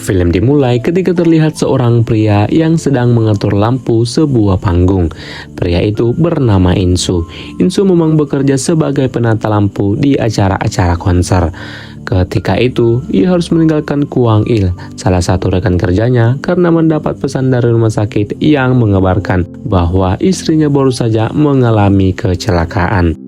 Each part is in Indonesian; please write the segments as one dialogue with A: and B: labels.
A: Film dimulai ketika terlihat seorang pria yang sedang mengatur lampu sebuah panggung. Pria itu bernama Insu. Insu memang bekerja sebagai penata lampu di acara-acara konser. Ketika itu, ia harus meninggalkan Kuang Il, salah satu rekan kerjanya, karena mendapat pesan dari rumah sakit yang mengabarkan bahwa istrinya baru saja mengalami kecelakaan.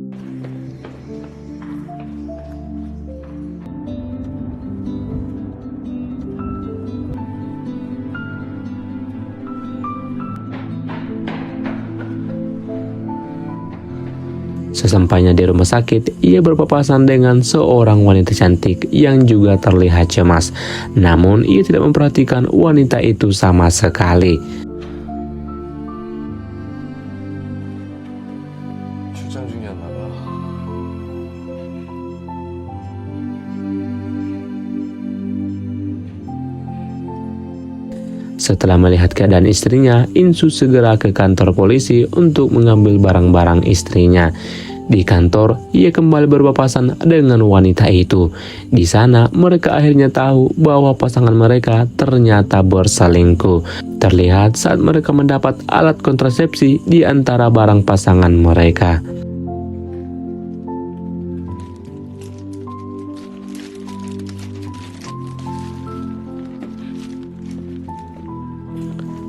A: Sesampainya di rumah sakit, ia berpapasan dengan seorang wanita cantik yang juga terlihat cemas. Namun, ia tidak memperhatikan wanita itu sama sekali. Setelah melihat keadaan istrinya, Insu segera ke kantor polisi untuk mengambil barang-barang istrinya. Di kantor, ia kembali berpapasan dengan wanita itu. Di sana, mereka akhirnya tahu bahwa pasangan mereka ternyata berselingkuh. Terlihat saat mereka mendapat alat kontrasepsi di antara barang pasangan mereka.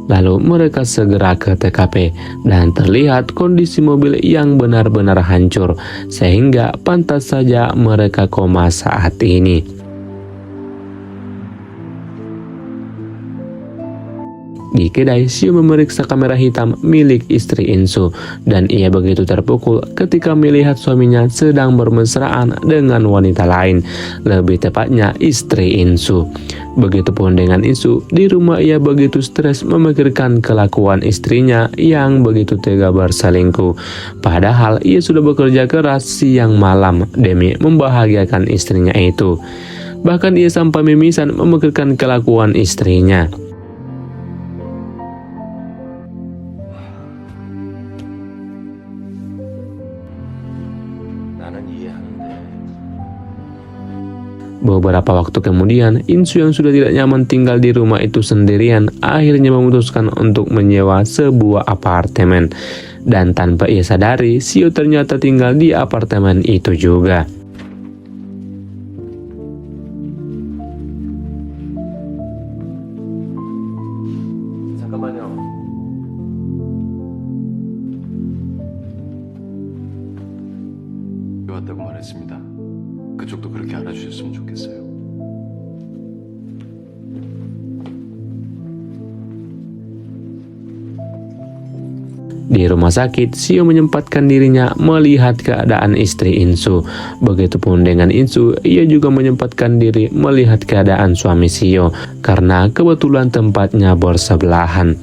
A: Lalu mereka segera ke TKP dan terlihat kondisi mobil yang benar-benar hancur, sehingga pantas saja mereka koma saat ini. Di kedai, Sio memeriksa kamera hitam milik istri Insu, dan ia begitu terpukul ketika melihat suaminya sedang bermesraan dengan wanita lain, lebih tepatnya istri Insu. Begitupun dengan Insu, di rumah ia begitu stres memikirkan kelakuan istrinya yang begitu tega berselingkuh. Padahal ia sudah bekerja keras siang malam demi membahagiakan istrinya itu. Bahkan ia sampai mimisan memikirkan kelakuan istrinya. Beberapa waktu kemudian, Insu yang sudah tidak nyaman tinggal di rumah itu sendirian akhirnya memutuskan untuk menyewa sebuah apartemen. Dan tanpa ia sadari, Sio ternyata tinggal di apartemen itu juga.
B: 왔다고 말했습니다. 그쪽도 그렇게 알아주셨으면 좋겠어요.
A: Di rumah sakit, Sio menyempatkan dirinya melihat keadaan istri Insu. Begitupun dengan Insu, ia juga menyempatkan diri melihat keadaan suami Sio, karena kebetulan tempatnya bersebelahan.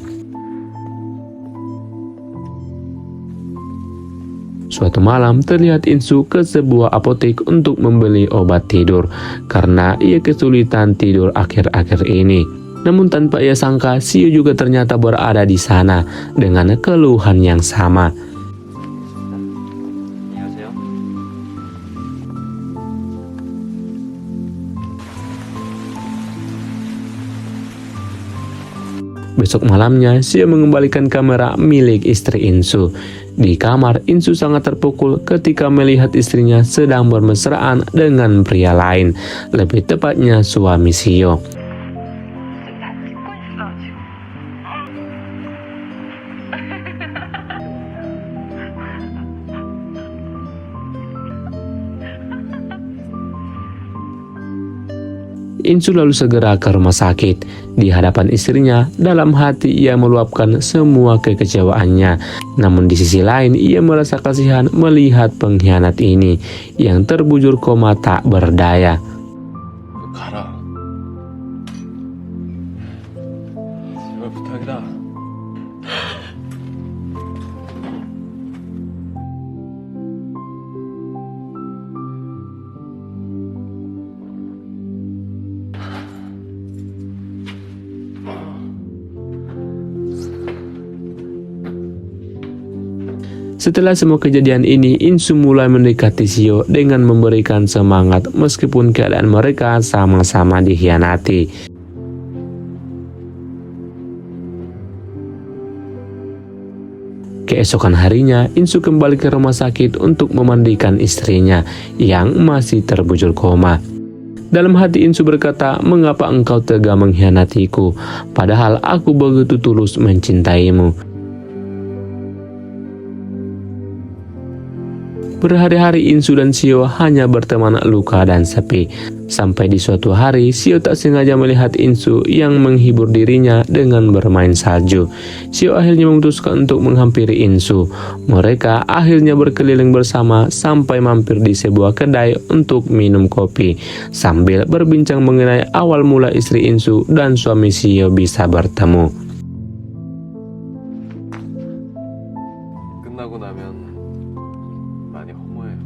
A: Suatu malam terlihat Insu ke sebuah apotek untuk membeli obat tidur karena ia kesulitan tidur akhir-akhir ini. Namun tanpa ia sangka, Sio juga ternyata berada di sana dengan keluhan yang sama. Besok malamnya, Sio mengembalikan kamera milik istri Insu. Di kamar, Insu sangat terpukul ketika melihat istrinya sedang bermesraan dengan pria lain, lebih tepatnya suami Sio. Insu lalu segera ke rumah sakit. Di hadapan istrinya, dalam hati ia meluapkan semua kekecewaannya. Namun di sisi lain, ia merasa kasihan melihat pengkhianat ini yang terbujur koma tak berdaya.
B: 가라. 제발 부탁이다.
A: Setelah semua kejadian ini, Insu mulai mendekati Sio dengan memberikan semangat meskipun keadaan mereka sama-sama dikhianati. Keesokan harinya, Insu kembali ke rumah sakit untuk memandikan istrinya yang masih terbujur koma. Dalam hati Insu berkata, "Mengapa engkau tega mengkhianatiku, padahal aku begitu tulus mencintaimu?" Berhari-hari Insu dan Sio hanya berteman luka dan sepi. Sampai di suatu hari, Sio tak sengaja melihat Insu yang menghibur dirinya dengan bermain salju. Sio akhirnya memutuskan untuk menghampiri Insu. Mereka akhirnya berkeliling bersama sampai mampir di sebuah kedai untuk minum kopi, sambil berbincang mengenai awal mula istri Insu dan suami Sio bisa bertemu.
B: 끝나고 나면 많이 허무해요.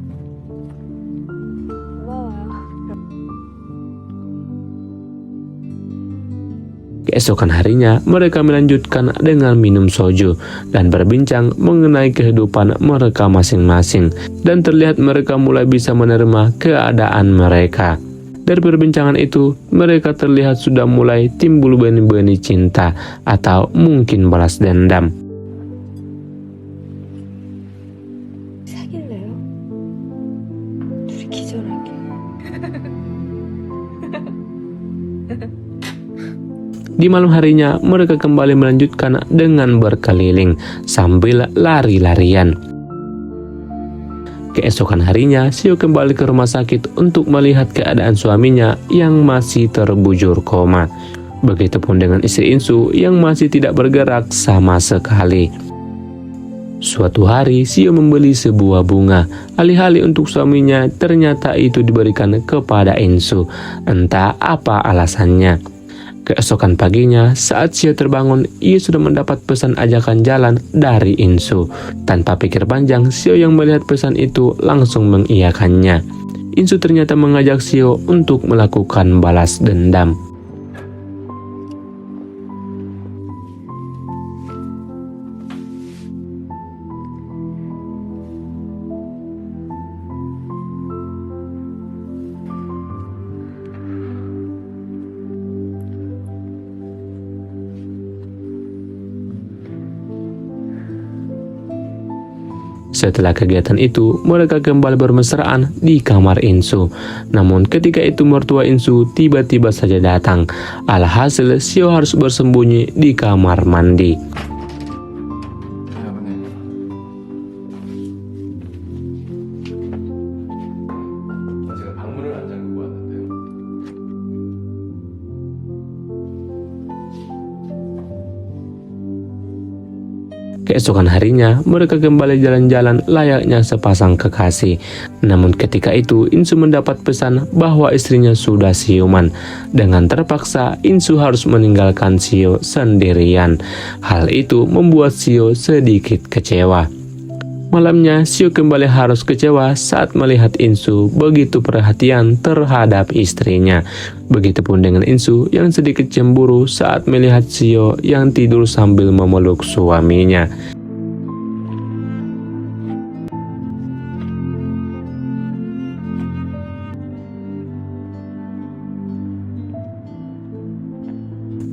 C: 고마워요.
A: Keesokan harinya, mereka melanjutkan dengan minum soju dan berbincang mengenai kehidupan mereka masing-masing, dan terlihat mereka mulai bisa menerima keadaan mereka. Dari perbincangan itu, mereka terlihat sudah mulai timbul benih-benih cinta atau mungkin balas dendam.
C: 사귈래요? 둘이 기절하게.
A: Di malam harinya, mereka kembali melanjutkan dengan berkeliling sambil lari-larian. Keesokan harinya, Sio kembali ke rumah sakit untuk melihat keadaan suaminya yang masih terbujur koma. Begitupun dengan istri Insu yang masih tidak bergerak sama sekali. Suatu hari, Sio membeli sebuah bunga. Alih-alih untuk suaminya, ternyata itu diberikan kepada Insu. Entah apa alasannya. Keesokan paginya, saat Sio terbangun, ia sudah mendapat pesan ajakan jalan dari Insu. Tanpa pikir panjang, Sio yang melihat pesan itu langsung mengiyakannya. Insu ternyata mengajak Sio untuk melakukan balas dendam. Setelah kegiatan itu, mereka kembali bermesraan di kamar Insu. Namun ketika itu mertua Insu tiba-tiba saja datang. Alhasil, Sio harus bersembunyi di kamar mandi.
B: 아버님, 제가 방문을 안 잠그고 왔는데요.
A: Keesokan harinya, mereka kembali jalan-jalan layaknya sepasang kekasih. Namun ketika itu, Insu mendapat pesan bahwa istrinya sudah siuman. Dengan terpaksa, Insu harus meninggalkan Sio sendirian. Hal itu membuat Sio sedikit kecewa. Malamnya, Sio kembali harus kecewa saat melihat Insu begitu perhatian terhadap istrinya. Begitupun dengan Insu yang sedikit cemburu saat melihat Sio yang tidur sambil memeluk suaminya.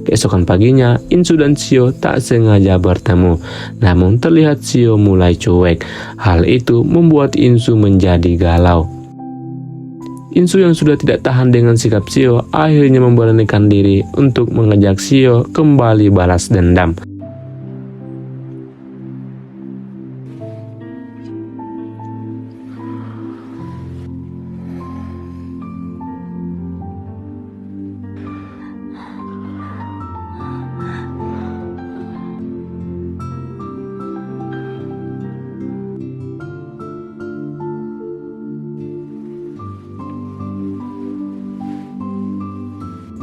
A: Keesokan paginya, Insu dan Sio tak sengaja bertemu. Namun terlihat Sio mulai cuek. Hal itu membuat Insu menjadi galau. Insu yang sudah tidak tahan dengan sikap Sio akhirnya memberanikan diri untuk mengajak Sio kembali balas dendam.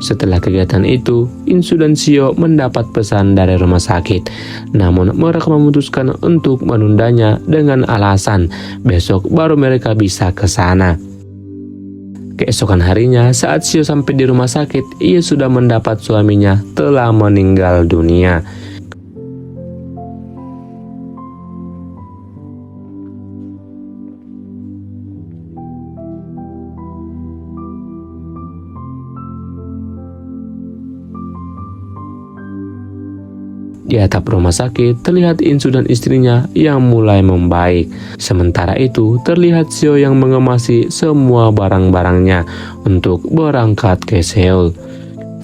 A: Setelah kegiatan itu, Insu dan Sio mendapat pesan dari rumah sakit. Namun mereka memutuskan untuk menundanya dengan alasan besok baru mereka bisa ke sana. Keesokan harinya, saat Sio sampai di rumah sakit, ia sudah mendapat suaminya telah meninggal dunia. Di atap rumah sakit terlihat Insu dan istrinya yang mulai membaik. Sementara itu terlihat Seo yang mengemasi semua barang-barangnya untuk berangkat ke Seoul.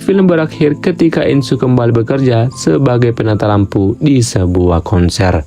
A: Film berakhir ketika Insu kembali bekerja sebagai penata lampu di sebuah konser.